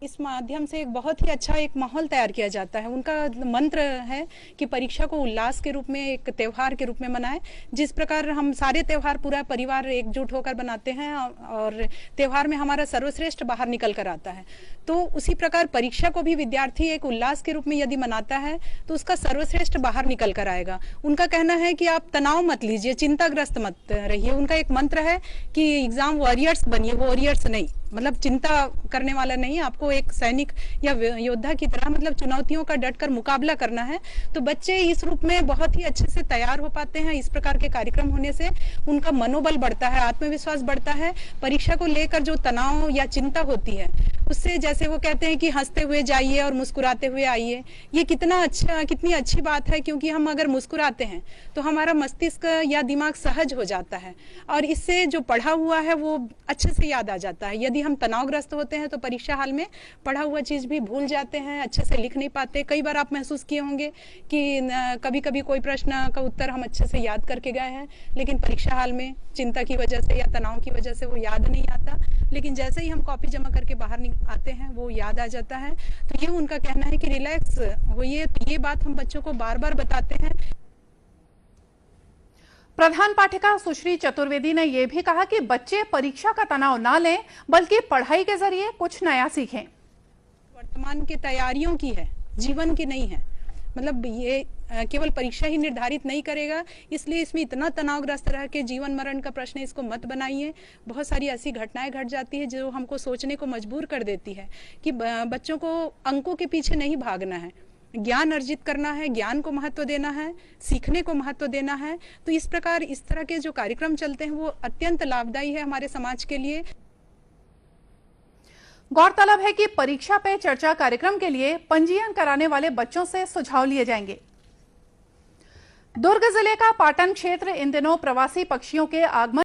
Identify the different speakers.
Speaker 1: इस माध्यम से एक बहुत ही अच्छा एक माहौल तैयार किया जाता है। उनका मंत्र है कि परीक्षा को उल्लास के रूप में, एक त्योहार के रूप में मनाएं। जिस प्रकार हम सारे त्योहार पूरा परिवार एकजुट होकर बनाते हैं और त्योहार में हमारा सर्वश्रेष्ठ बाहर निकल कर आता है, तो उसी प्रकार परीक्षा को भी विद्यार्थी एक उल्लास के रूप में यदि मनाता है तो उसका सर्वश्रेष्ठ बाहर निकल कर आएगा। उनका कहना है कि आप तनाव मत लीजिए, चिंताग्रस्त मत रहिए। उनका एक मंत्र है कि एग्जाम वॉरियर्स बनिए, वॉरियर्स नहीं, मतलब चिंता करने वाला नहीं, आपको एक सैनिक या योद्धा की तरह मतलब चुनौतियों का डटकर मुकाबला करना है। तो बच्चे इस रूप में बहुत ही अच्छे से तैयार हो पाते हैं। इस प्रकार के कार्यक्रम होने से उनका मनोबल बढ़ता है, आत्मविश्वास बढ़ता है। परीक्षा को लेकर जो तनाव या चिंता होती है उससे, जैसे वो कहते हैं कि हंसते हुए जाइए और मुस्कुराते हुए आइए, ये कितनी अच्छी बात है, क्योंकि हम अगर मुस्कुराते हैं तो हमारा मस्तिष्क या दिमाग सहज हो जाता है और इससे जो पढ़ा हुआ है वो अच्छे से याद आ जाता है। यदि हम तनावग्रस्त होते हैं तो परीक्षा हाल में पढ़ा हुआ चीज भी भूल जाते हैं, अच्छे से लिख नहीं पाते। कई बार आप महसूस किए होंगे कि कभी कभी कोई प्रश्न का उत्तर हम अच्छे से याद करके गए हैं, लेकिन परीक्षा हाल में चिंता की वजह से या तनाव की वजह से वो याद नहीं आता, लेकिन जैसे ही हम कॉपी जमा करके बाहर आते हैं वो याद आ जाता है। तो ये उनका कहना है कि रिलैक्स होइए। ये बात हम बच्चों को बार बार बताते हैं।
Speaker 2: प्रधान पाठिका सुश्री चतुर्वेदी ने यह भी कहा कि बच्चे परीक्षा का तनाव ना लें, बल्कि पढ़ाई के जरिए कुछ नया सीखें।
Speaker 1: वर्तमान की तैयारियों की है, जीवन की नहीं है। मतलब ये केवल परीक्षा ही निर्धारित नहीं करेगा, इसलिए इसमें इतना तनावग्रस्त रह के जीवन मरण का प्रश्न इसको मत बनाइए। बहुत सारी ऐसी घटनाएं घट जाती है जो हमको सोचने को मजबूर कर देती है कि बच्चों को अंकों के पीछे नहीं भागना है, ज्ञान अर्जित करना है, ज्ञान को महत्व देना है, सीखने को महत्व देना है। तो इस प्रकार इस तरह के जो कार्यक्रम चलते हैं वो अत्यंत लाभदायी है हमारे समाज के लिए।
Speaker 2: गौरतलब है कि परीक्षा पे चर्चा कार्यक्रम के लिए पंजीयन कराने वाले बच्चों से सुझाव लिए जाएंगे। दुर्ग जिले का पाटन क्षेत्र इन दिनों प्रवासी पक्षियों के आगमन